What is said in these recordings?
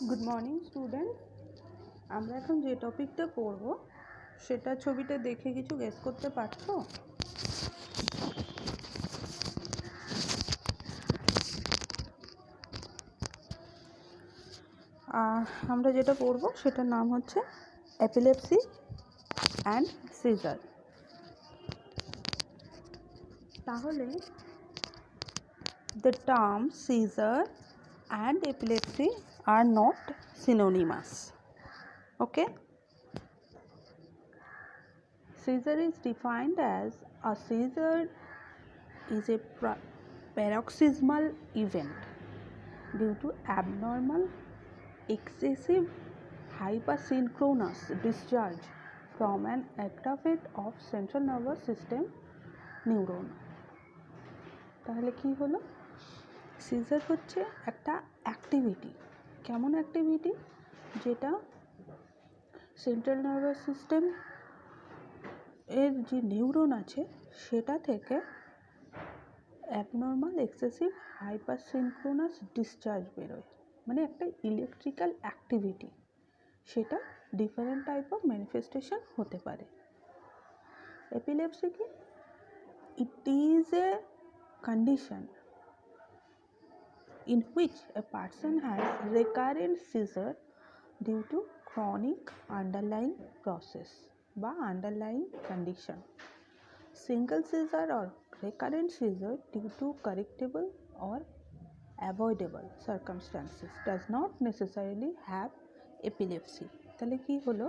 Good morning student. আমরা এখন যে টপিকটা পড়ব সেটা ছবিটা দেখে কিছু গেস করতে পারছো? আমরা যেটা পড়ব সেটার নাম হচ্ছে এপিলেপসি অ্যান্ড সিজার। তাহলে the terms seizure and epilepsy are not synonymous. Okay? Seizure is defined as a seizure is a paroxysmal event due to abnormal, excessive, hypersynchronous discharge from an aggregate of central nervous system neuron. তাহলে কি হলো? Caesar হচ্ছে একটা activity. কেমন activity? যেটা central nervous system এর যে neuron আছে সেটা থেকে অ্যাবনর্মাল, এক্সেসিভ, হাইপারসিনক্রোনাস ডিসচার্জ বেরোয়, মানে একটা ইলেকট্রিক্যাল অ্যাক্টিভিটি। সেটা ডিফারেন্ট টাইপ অফ ম্যানিফেস্টেশন হতে পারে। এপিলেপসি কি? It is a condition in which a person has recurrent seizure due to chronic underlying process বা underlying condition. Single seizure or recurrent seizure due to correctable or avoidable circumstances does not necessarily have epilepsy. তাহলে কি হলো?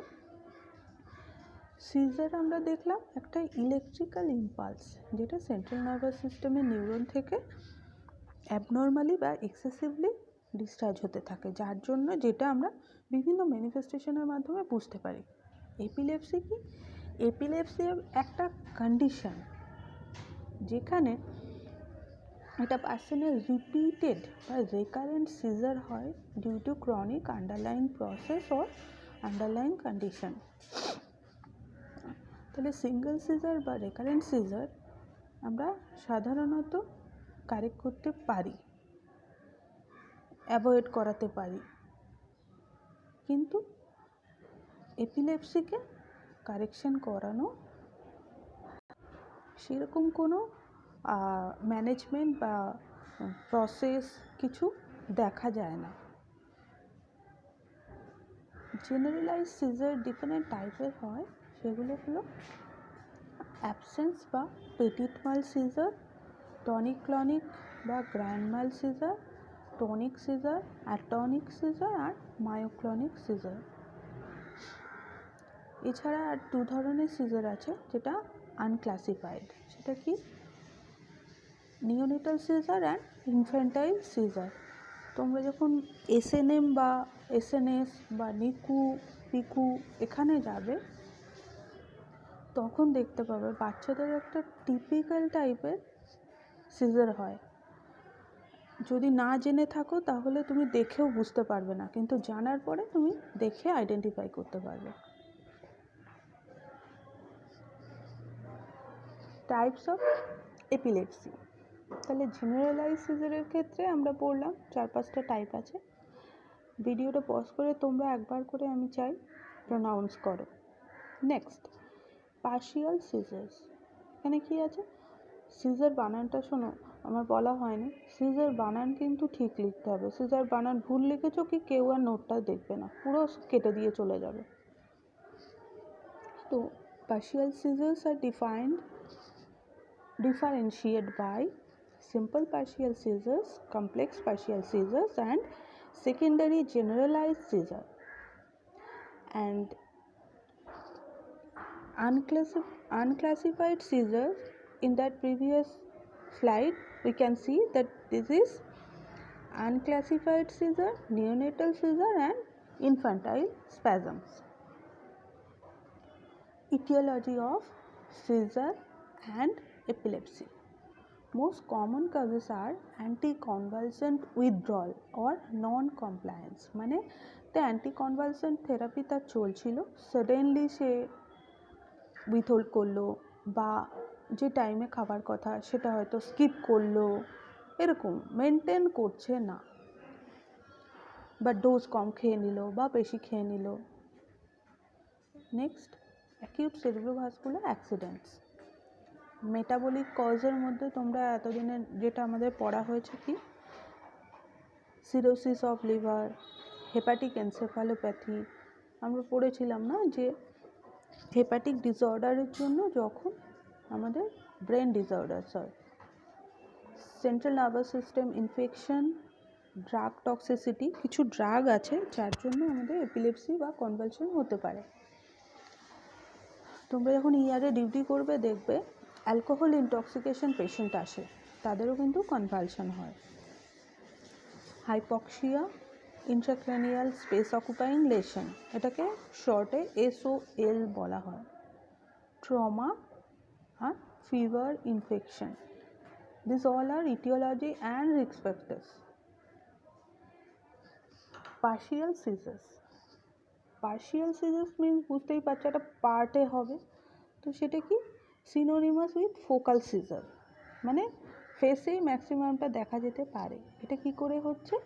Caesar আমরা দেখলাম একটা electrical impulse, যেটা central nervous সিস্টেমের neuron থেকে অ্যাবনর্মালি বা এক্সেসিভলি ডিসচার্জ হতে থাকে, যার জন্য যেটা আমরা বিভিন্ন ম্যানিফেস্টেশনের মাধ্যমে বুঝতে পারি। এপিলেপসি কি? এপিলেপসি একটা কন্ডিশন যেখানে একটা পার্সনের রিপিটেড বা রেকারেন্ট সিজার হয় due to chronic underlying process or underlying condition. তাহলে সিঙ্গেল সিজার বা রেকারেন্ট সিজার আমরা সাধারণত কারেক্ট করতে পারি, অ্যাভয়েড করাতে পারি, কিন্তু এপিলেপসিকে কারেকশন করানো সেরকম কোনো ম্যানেজমেন্ট বা প্রসেস কিছু দেখা যায় না। জেনারেলাইজ সিজার ডিফারেন্ট টাইপের হয়, সেগুলো হলো অ্যাবসেন্স বা পেটিট মাল সিজার, টনিক ক্লনিক বা grand mal caesar, tonic caesar, অ্যাটনিক caesar আর মায়োক্লনিক সিজার। এছাড়া আর দু ধরনের সিজার আছে যেটা আনক্লাসিফাইড। সেটা কি? Neonatal seizure and infantile seizure. তোমরা যখন এসএনএম বা এসএনএস বা নিকু পিকু এখানে যাবে তখন দেখতে পাবে বাচ্চাদের একটা টিপিক্যাল টাইপের সিজার হয়। যদি না জেনে থাকো তাহলে তুমি দেখেও বুঝতে পারবে না, কিন্তু জানার পরে তুমি দেখে আইডেন্টিফাই করতে পারবে। Types of epilepsy. তাহলে জেনারেলাইজ সিজারের ক্ষেত্রে আমরা পড়লাম 4-5টা টাইপ আছে। ভিডিওটা পজ করে তোমরা একবার করে আমি চাই প্রোনাউন্স করো। Next, partial seizures. এখানে কি আছে? সিজার বানানটা শোনো, আমার বলা হয়নি, সিজার বানান কিন্তু ঠিক লিখতে হবে। সিজার বানান ভুল লিখেছো কি কেউ আর নোটটা দেখবে না, পুরো কেটে দিয়ে চলে যাবে। তো partial seizures are differentiated by simple partial seizures, complex partial seizures and secondary generalized seizure. And unclassified seizures, in that previous slide we can see that this is unclassified seizure, neonatal seizure and infantile spasms. Etiology of seizure and epilepsy. Most common causes are anticonvulsant withdrawal or non-compliance. মানে the anticonvulsant therapy তার চলছিল, suddenly সে withhold করলো বা যে টাইমে খাবার কথা সেটা হয়তো স্কিপ করলো, এরকম মেনটেন করছে না। বা ডোজ কম খেয়ে নিল বা বেশি খেয়ে নিল। Next, acute cerebrovascular accidents. Metabolic কজের মধ্যে তোমরা এতদিনে যেটা আমাদের পড়া হয়েছে কি, cirrhosis of liver, hepatic encephalopathy. আমরা পড়েছিলাম না যে হেপাটিক ডিসঅর্ডারের জন্য যখন আমাদের ব্রেন ডিসঅর্ডারস হয়, central nervous system infection, drug toxicity, কিছু ড্রাগ আছে যার জন্য আমাদের এপিলেপসি বা কনভালশন হতে পারে। তোমরা যখন ইয়ারে ডিউটি করবে দেখবে অ্যালকোহল ইনটক্সিকেশন পেশেন্ট আসে, তাদেরও কিন্তু কনভালশন হয়। Hypoxia, intracranial space occupying lesion, এটাকে শর্টে SOL বলা হয়। ট্রমা আর fever infection, this all are etiology and risk factors. Partial seizures, partial seizures means বুঝতেই পারছো একটা পার্টে হবে, তো সেটা কি সিনোনিমাস উইথ ফোকাল সিজার, মানে ফেসেই ম্যাক্সিমামটা দেখা যেতে পারে। এটা কি করে হচ্ছে,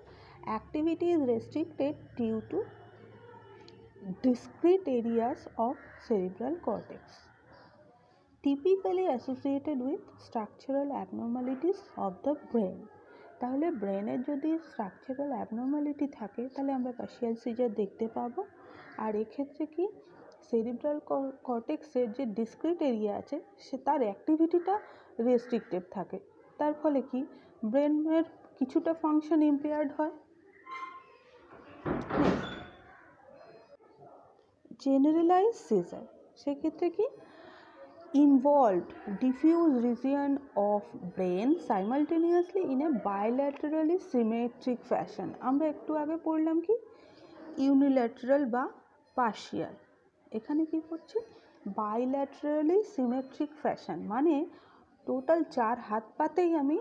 activity is restricted due to discrete areas of cerebral cortex, typically associated with structural abnormalities of the brain. তাহলে ব্রেনের যদি স্ট্রাকচারাল অ্যাবনর্মালিটি থাকে তাহলে আমরা পার্শিয়াল সিজার দেখতে পাবো। আর এক্ষেত্রে কি সেরিব্রাল কর্টেক্সের যে ডিসক্রিট এরিয়া আছে সে তার অ্যাক্টিভিটিটা রেস্ট্রিক্টেড থাকে, তার ফলে কি ব্রেনের কিছুটা ফাংশন ইম্পেয়ার্ড হয়। জেনারেলাইজ সিজার, সেক্ষেত্রে কি involved diffuse region of brain simultaneously in a bilaterally symmetric fashion. আমরা একটু আগে পড়লাম কি ইউনিল্যাটারাল বা পার্শিয়াল, এখানে কি করছি বাইল্যাটারালি সিমেট্রিক ফ্যাশন, মানে টোটাল 4 হাত পাতেই আমি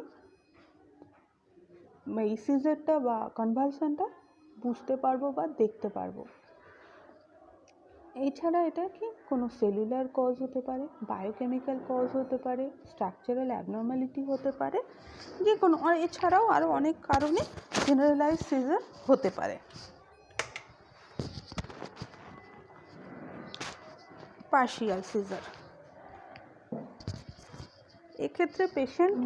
এই সিজারটা বা কনভালশনটা বুঝতে পারবো বা দেখতে পারবো। এছাড়া এটা কি কোনো সেলুলার কজ হতে পারে, বায়োকেমিক্যাল কজ হতে পারে, স্ট্রাকচারাল অ্যাবনর্মালিটি হতে পারে, যে কোনো, এছাড়াও আরও অনেক কারণে জেনারেলাইজ সিজার হতে পারে। পার্শিয়াল সিজার, এক্ষেত্রে পেশেন্ট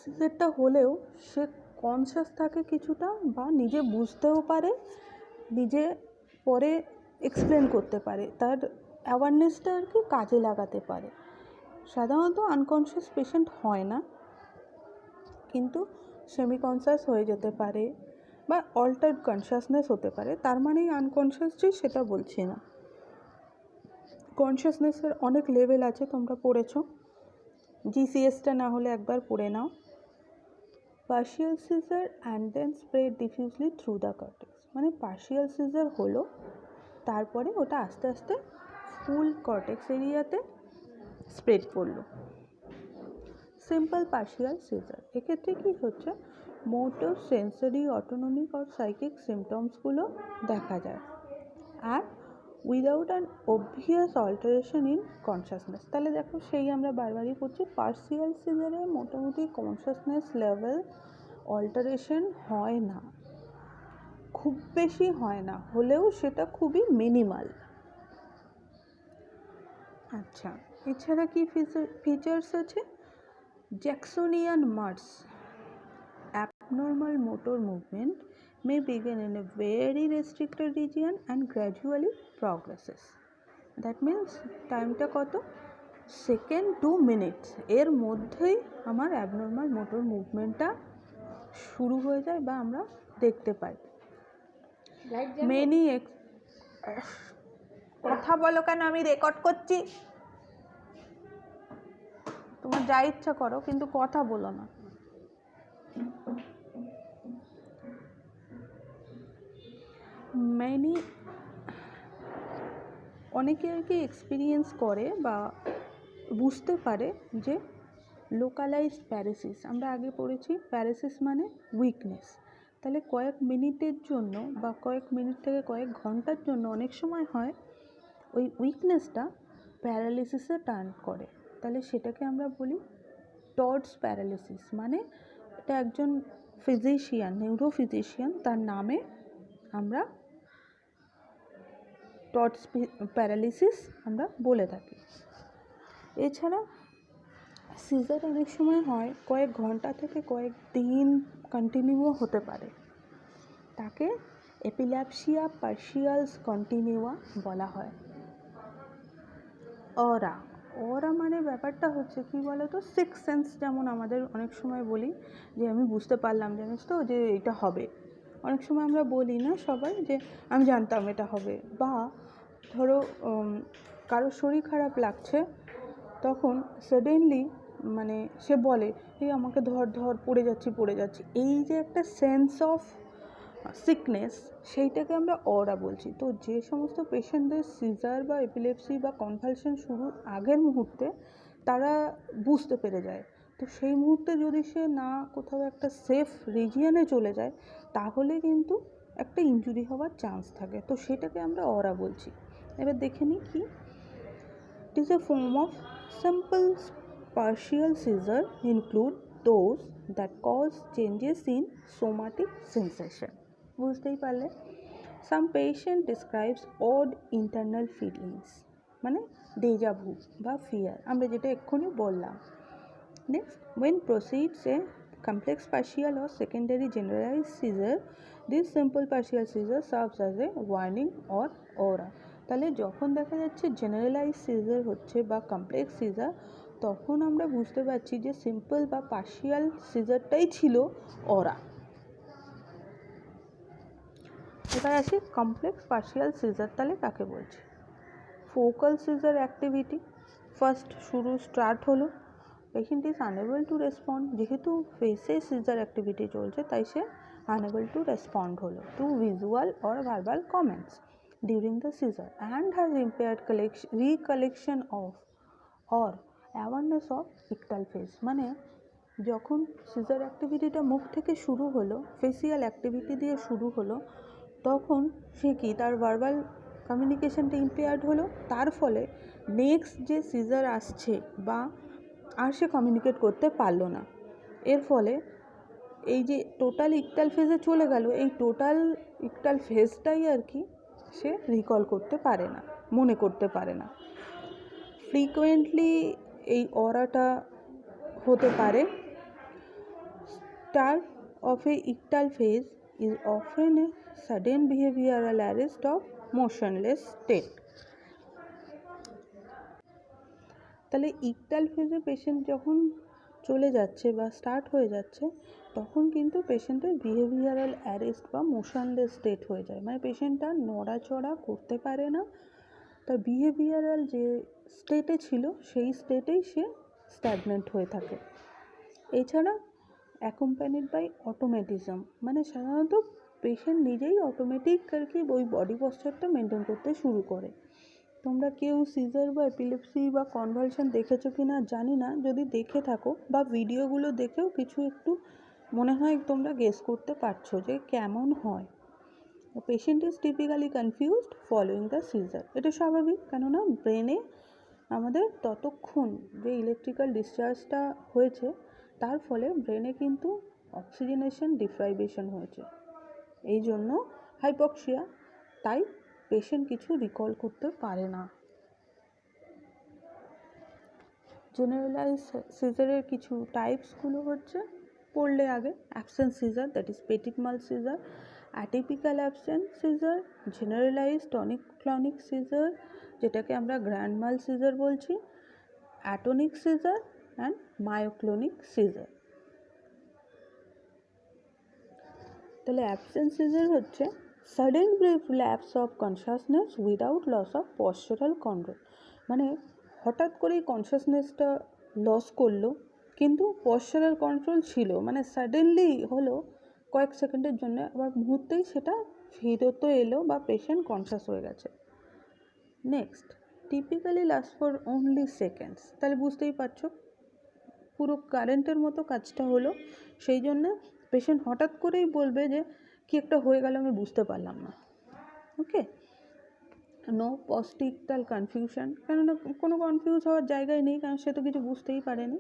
সিজারটা হলেও সে কনসিয়াস থাকে কিছুটা বা নিজে বুঝতেও পারে, নিজে পরে এক্সপ্লেন করতে পারে, তার অ্যাওয়ারনেসটা আর কি কাজে লাগাতে পারে। সাধারণত আনকনসিয়াস পেশেন্ট হয় না, কিন্তু সেমি কনসিয়াস হয়ে যেতে পারে বা অল্টার্ড কনসিয়াসনেস হতে পারে, তার মানেই আনকনসিয়াস যে সেটা বলছি না। কনসিয়াসনেসের অনেক লেভেল আছে, তোমরা পড়েছো, GCSটা না হলে একবার পড়ে নাও। Partial seizure and then spread diffusely through the cortex, মানে পার্শিয়াল সিজার হলো, তারপরে ওটা আস্তে আস্তে ফুল কর্টেক্স এরিয়াতে স্প্রেড করলো। সিম্পল পার্শিয়াল সিজার, এক্ষেত্রে কি হচ্ছে মোটর, সেন্সরি, অটোনমিক আর সাইকিক সিমটমসগুলো দেখা যায়, আর without an obvious alteration in consciousness. তাহলে দেখো সেই আমরা বারবারই করছি, পার্শিয়াল সিজারে মোটামুটি কনসিয়াসনেস লেভেল অল্টারেশন হয় না, খুব বেশি হয় না, হলেও সেটা খুবই মিনিমাল। আচ্ছা, এছাড়া কি ফিচার্স আছে, জ্যাকসোনিয়ান Mars, abnormal motor movement may begin in a very restricted region and gradually progresses. That means টাইমটা কত, সেকেন্ড টু মিনিটস এর মধ্যেই আমার অ্যাবনর্মাল মোটর মুভমেন্টটা শুরু হয়ে যায় বা আমরা দেখতে পাই। মেনি কথা বলো কেন, আমি রেকর্ড করছি, তোমার যা ইচ্ছা করো কিন্তু কথা বলো না। অনেকে আর কি এক্সপিরিয়েন্স করে বা বুঝতে পারে যে লোকালাইজড প্যারাসিস, আমরা আগে পড়েছি প্যারাসিস মানে উইকনেস, তাহলে কয়েক মিনিটের জন্য বা কয়েক মিনিট থেকে কয়েক ঘন্টার জন্য অনেক সময় হয় ওই উইকনেসটা প্যারালিসিসে টার্ন করে, তাহলে সেটাকে আমরা বলি টর্ডস প্যারালিসিস। মানে এটা একজন ফিজিশিয়ান, নিউরোফিজিশিয়ান, তার নামে আমরা টর্চ প্যারালিসিস আমরা বলে থাকি। এছাড়া সিজার অনেক সময় হয় কয়েক ঘন্টা থেকে কয়েক দিন কন্টিনিউ হতে পারে, তাকে এপিল্যাপসিয়া পার্শিয়ালস কন্টিনিউয়া বলা হয়। অরা মানে ব্যাপারটা হচ্ছে কি বলো তো, সিক্স সেন্স, যেমন আমাদের অনেক সময় বলি যে আমি বুঝতে পারলাম, জানিস তো যে এটা হবে। অনেক সময় আমরা বলি না সবাই যে আমি জানতাম এটা হবে। বা ধরো কারো শরীর খারাপ লাগছে, তখন সাডেনলি মানে সে বলে এই আমাকে ধর ধর পড়ে যাচ্ছি, এই যে একটা সেন্স অফ সিকনেস, সেইটাকে আমরা অরা বলছি। তো যে সমস্ত পেশেন্টদের সিজার বা এপিলেপসি বা কনভালশন শুরুর আগের মুহূর্তে তারা বুঝতে পেরে যায়, তো সেই মুহূর্তে যদি সে না কোথাও একটা সেফ রিজিয়নে চলে যায়, তাহলে কিন্তু একটা ইনজুরি হওয়ার চান্স থাকে, তো সেটাকে আমরা অরা বলছি। এবার দেখে নিই কি। It is a form of simple partial seizure, include those that cause changes in somatic sensation. বুঝতেই পারলে। Some patient describes odd internal feelings, মানে ডেজা ভু বা ফিয়ার, আমরা যেটা এক্ষুনি বললাম। Next, when proceeds a complex partial or secondary generalized seizure, this simple partial seizure serves as a warning or aura. তাহলে যখন দেখা যাচ্ছে জেনারেলাইজ সিজার হচ্ছে বা কমপ্লেক্স সিজার, তখন আমরা বুঝতে পারছি যে সিম্পল বা পার্শিয়াল সিজারটাই ছিল অরা। এবার আসি কমপ্লেক্স পার্শিয়াল সিজার, তাহলে কাকে বলছি। Focal seizure activity first start হলো, patient is unable to respond, যেহেতু ফেসে সিজার অ্যাক্টিভিটি চলছে তাই সে আনএবল টু রেসপন্ড হলো to visual or verbal comments during the seizure and has impaired recollection of or awareness of ictal phase। মানে যখন caesar অ্যাক্টিভিটিটা মুখ থেকে শুরু হলো, ফেসিয়াল অ্যাক্টিভিটি দিয়ে শুরু হলো, তখন সে কি তার ভার্বাল কমিউনিকেশনটা ইম্পেয়ার্ড হলো, তার ফলে নেক্সট যে সিজার আসছে বা আর সে কমিউনিকেট করতে পারলো না। এর ফলে এই যে টোটাল ইকটাল ফেজে চলে গেল, এই টোটাল ইকটাল ফেজটাই আর কি সে রিকল করতে পারে না, মনে করতে পারে না। ফ্রিকোয়েন্টলি এই অরাটা হতে পারে। Start of a ictal phase is often a sudden behavioural arrest of motionless state. তাহলে ইকটাল ফেজে পেশেন্ট যখন চলে যাচ্ছে বা স্টার্ট হয়ে যাচ্ছে, তখন কিন্তু পেশেন্টের বিহেভিয়ারাল অ্যারেস্ট বা মোশনলেস স্টেট হয়ে যায়, মানে পেশেন্টটা নড়াচড়া করতে পারে না, তার বিহেভিয়ারাল যে স্টেটে ছিল সেই স্টেটেই সে স্ট্যাগনেন্ট হয়ে থাকে। এছাড়া অ্যাকম্প্যানিড বাই অটোমেটিজম, মানে সাধারণত পেশেন্ট নিজেই অটোমেটিক আর কি ওই বডি পশ্চারটা মেনটেন করতে শুরু করে। তোমরা কেউ সিজার বা এপিলেপসি বা কনভালশন দেখেছো কি না জানি না, যদি দেখে থাকো বা ভিডিওগুলো দেখেও কিছু একটু মনে হয় তোমরা গেস করতে পারছো যে কেমন হয়। Patient is typically confused following the seizure, এটা স্বাভাবিক, কেননা ব্রেনে আমাদের ততক্ষণ যে ইলেকট্রিক্যাল ডিসচার্জটা হয়েছে তার ফলে ব্রেনে কিন্তু অক্সিজেনেশন ডিপ্রাইভেশন হয়েছে, এই জন্য হাইপক্সিয়া, তাই পেশেন্ট কিছু রিকল করতে পারে না। জেনারেলাইজ সিজারের কিছু টাইপসগুলো হচ্ছে পড়লে আগে, absent seizure, that is petit mal seizure, atypical absent seizure, generalise tonic clonic seizure, যেটাকে আমরা গ্র্যান্ড মাল সিজার বলছি, atonic seizure and myoclonic seizure. তাহলে অ্যাবসেন্ট সিজার হচ্ছে sudden brief lapse of consciousness without loss of postural control, মানে হঠাৎ করেই কনসাসনেসটা loss করলো কিন্তু পশ্চারাল কন্ট্রোল ছিল, মানে সাডেনলি হলো কয়েক সেকেন্ডের জন্য, আবার মুহূর্তেই সেটা ফেরতও এলো বা পেশেন্ট কনসাস হয়ে গেছে। Next, typically last for only seconds, তাহলে বুঝতেই পারছো পুরো কারেন্টের মতো কাজটা হলো, সেই জন্য পেশেন্ট হঠাৎ করেই বলবে যে কি একটা হয়ে গেল আমি বুঝতে পারলাম না। ওকে, নো পোস্ট-ইকটাল কনফিউশন, কেননা কোনো কনফিউজ হওয়ার জায়গায় নেই, কারণ সে তো কিছু বুঝতেই পারেনি।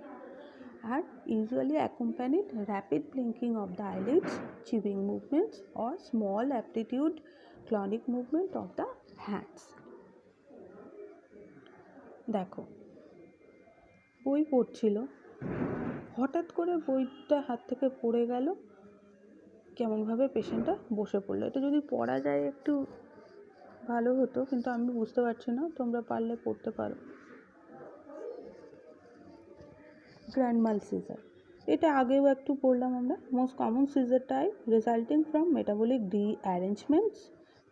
are usually accompanied rapid blinking of the eyelids, chewing movements or small amplitude clonic movement of the hands. দেখো বই পড়ছিল, হঠাৎ করে বইটা হাত থেকে পড়ে গেল, কেমনভাবে পেশেন্টটা বসে পড়লো। এটা যদি পড়া যায় একটু ভালো হতো, কিন্তু আমি বুঝতে পারছি না, তোমরা পারলে পড়তে পারো। গ্র্যান্ড মাল সিজার, এটা আগেও একটু পড়লাম আমরা। Most common seizure type resulting from metabolic derangements,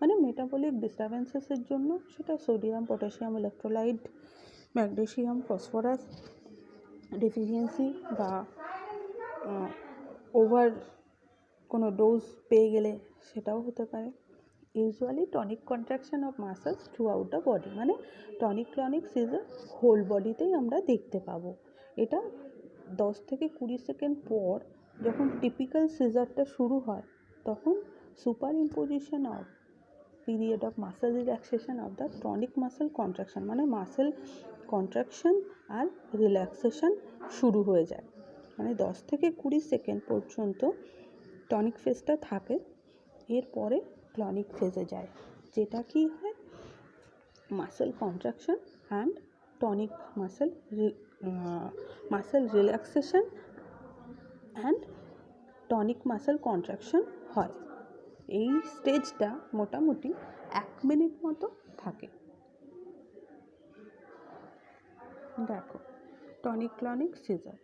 মানে মেটাবলিক ডিস্টারবেন্সেসের জন্য, সেটা sodium potassium electrolyte, magnesium phosphorus deficiency বা ওভার কোনো ডোজ পেয়ে গেলে সেটাও হতে পারে। Usually tonic contraction of muscles throughout the body, মানে টনিক ক্লনিক সিজার হোল বডিতেই আমরা দেখতে পাবো। এটা 10 থেকে 20 সেকেন্ড পর যখন টিপিক্যাল সিজারটা শুরু হয়, তখন super imposition of period of muscle relaxation of the tonic muscle contraction, মানে মাসেল কন্ট্রাকশন আর রিল্যাক্সেশন শুরু হয়ে যায়। মানে 10 থেকে 20 সেকেন্ড পর্যন্ত টনিক ফেজটা থাকে, এরপরে ক্লনিক ফেজে যায়, যেটা কি হয় muscle contraction and tonic muscle relaxation and tonic muscle contraction হয়। এই স্টেজটা মোটামুটি 1 মিনিট মতো থাকে। দেখো টনিক ক্লনিক সিজার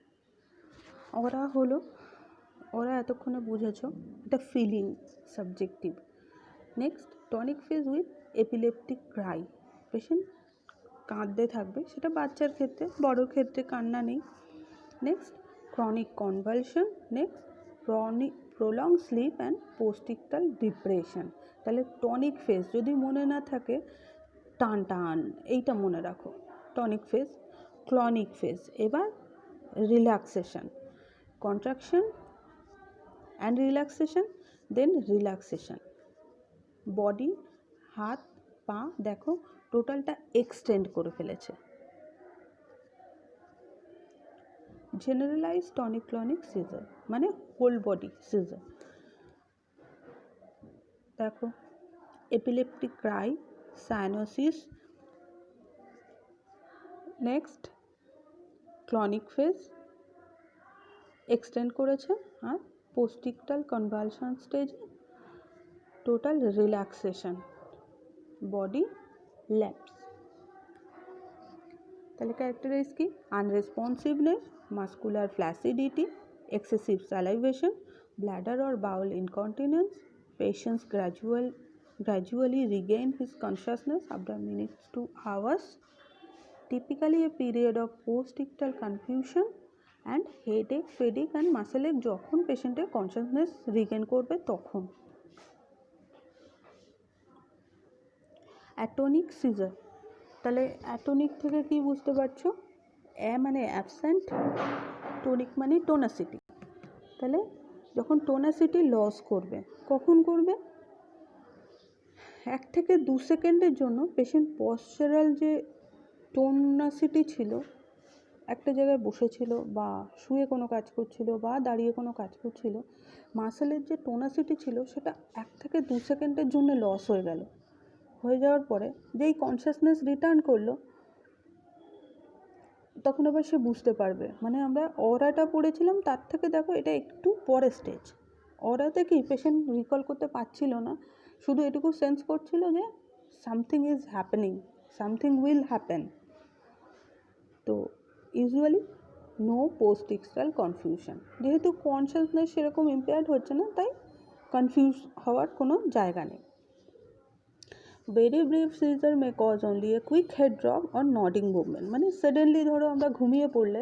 ওরা এতক্ষণে বুঝেছ, এটা feeling subjective. Next tonic phase with epileptic cry, patient কাঁদতে থাকবে, সেটা বাচ্চার ক্ষেত্রে, বড়োর ক্ষেত্রে কান্না নেই। Next chronic convulsion, next prolong sleep and postictal depression. তাহলে টনিক ফেজ যদি মনে না থাকে, টান টান এইটা মনে রাখো টনিক ফেজ। ক্লনিক ফেজ, এবার relaxation, contraction and relaxation, then relaxation. Body, হাত পা দেখো টোটালটা এক্সটেন্ড করে ফেলেছে। জেনারেলাইজ টনিক ক্লনিক সিজার মানে হোল বডি সিজার। দেখো epileptic cry, cyanosis, next clonic phase extend করেছে, আর পোস্টিকটাল কনভালশন স্টেজে টোটাল রিল্যাক্সেশন, বডি ল্যাপস। তাহলে ক্যারেক্টারাইজ কি? Unresponsiveness, muscular flaccidity, excessive salivation, bladder or bowel incontinence. Patients gradually regain his consciousness after minutes to hours. Typically a period of post-ictal confusion and headache, fatigue and muscle ache যখন পেশেন্টের consciousness regain করবে তখন। অ্যাটনিক caesar, তাহলে অ্যাটনিক থেকে কি বুঝতে পারছো? মানে অ্যাবসেন্ট, টনিক মানে টোনাসিটি। তাহলে যখন টোনাসিটি লস করবে, কখন করবে? 1 থেকে 2 সেকেন্ডের জন্য পেশেন্ট পশ্চারাল যে টোনাসিটি ছিল, একটা জায়গায় বসেছিল বা শুয়ে কোনো কাজ করছিল বা দাঁড়িয়ে কোনো কাজ করছিল, মাসেলের যে টোনাসিটি ছিল সেটা 1 থেকে 2 সেকেন্ডের জন্য লস হয়ে যাওয়ার পরে যেই কনসিয়াসনেস রিটার্ন করলো, তখন আবার সে বুঝতে পারবে। মানে আমরা অরাটা পড়েছিলাম, তার থেকে দেখো এটা একটু পরে স্টেজ। অরাতে কি পেশেন্ট রিকল করতে পারছিল না, শুধু এটুকু সেন্স করছিল যে something is happening, something will happen. তো usually no post ictal confusion, যেহেতু কনসিয়াসনেস সেরকম ইম্পেয়ার্ড হচ্ছে না, তাই কনফিউজ হওয়ার কোনো জায়গা নেই। Very brief seizure may cause only a quick head drop or nodding movement, মানে সাডেনলি ধরো আমরা ঘুমিয়ে পড়লে,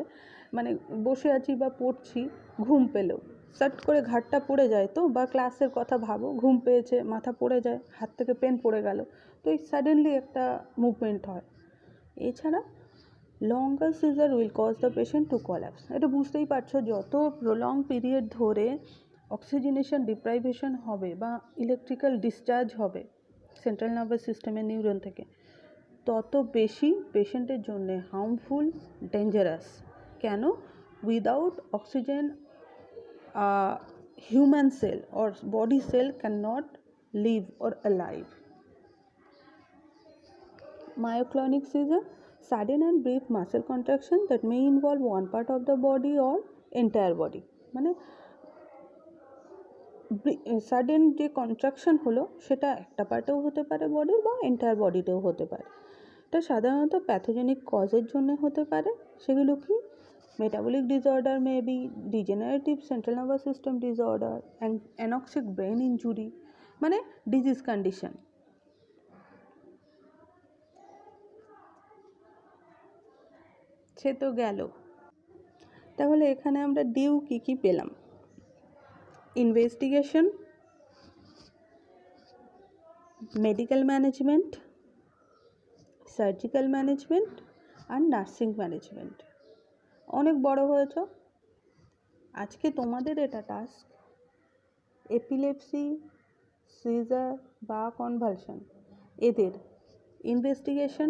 মানে বসে আছি বা পড়ছি, ঘুম পেলেও সাট করে ঘাটটা পড়ে যায়, তো বা ক্লাসের কথা ভাবো, ঘুম পেয়েছে, মাথা পড়ে যায়, হাত থেকে পেন পড়ে গেল, তো এই সাডেনলি একটা মুভমেন্ট হয়। এছাড়া longer seizure will cause the patient to collapse. এটা বুঝতেই পারছো, যত প্রলং পিরিয়ড ধরে অক্সিজেনেশন ডিপ্রাইভেশন হবে বা ইলেকট্রিক্যাল ডিসচার্জ হবে সেন্ট্রাল নার্ভাস সিস্টেমের নিউরন থেকে, তত বেশি পেশেন্টের জন্য হার্মফুল, ডেঞ্জারাস। কেন? without oxygen human cell or body cell cannot live or alive. Myoclonic seizure, sudden and brief muscle contraction that may involve one part of the body or entire body. মানে sudden যে contraction হলো সেটা একটা পার্টেও হতে পারে বডির বা entire বডিতেও হতে পারে। এটা সাধারণত প্যাথোজেনিক কজের জন্য হতে পারে। সেগুলো কি? Metabolic disorder, maybe degenerative central nervous system disorder, anoxic brain injury, মানে ডিজিজ কন্ডিশন। সে তো গেল। তাহলে এখানে আমরা ডিউ কী কী পেলাম? Investigation, medical management, surgical management আর নার্সিং ম্যানেজমেন্ট। অনেক বড় হয়েছ। আজকে তোমাদের এটা টাস্ক, এপিলেপসি, সিজার বা কনভালশন এদের ইনভেস্টিগেশন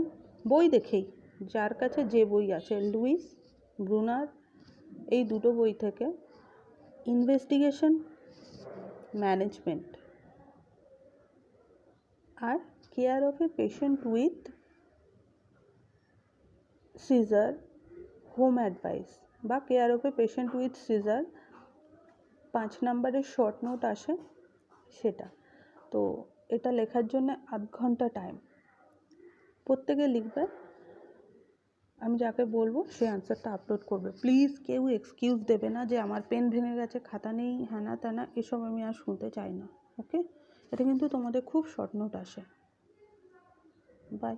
বই দেখেই, যার কাছে যে বই আছে, লুইস, ব্রুনার, এই দুটো বই থেকে ইনভেস্টিগেশন, ম্যানেজমেন্ট আর care of a patient with seizure, home advice বা care of a patient with seizure 5 নম্বরের শর্ট নোট আসে সেটা। তো এটা লেখার জন্য আধ ঘন্টা টাইম প্রত্যেকে লিখবে। আমি যাকে বলবো সে আনসারটা আপলোড করবে। প্লিজ কেউ এক্সকিউজ দেবে না যে আমার পেন ভেঙে গেছে, খাতা নেই, হ্যানা ত্যানা, এসব আমি আর শুনতে চাই না। ওকে, এটা কিন্তু তোমাদের খুব শর্ট নোট আসে। বাই।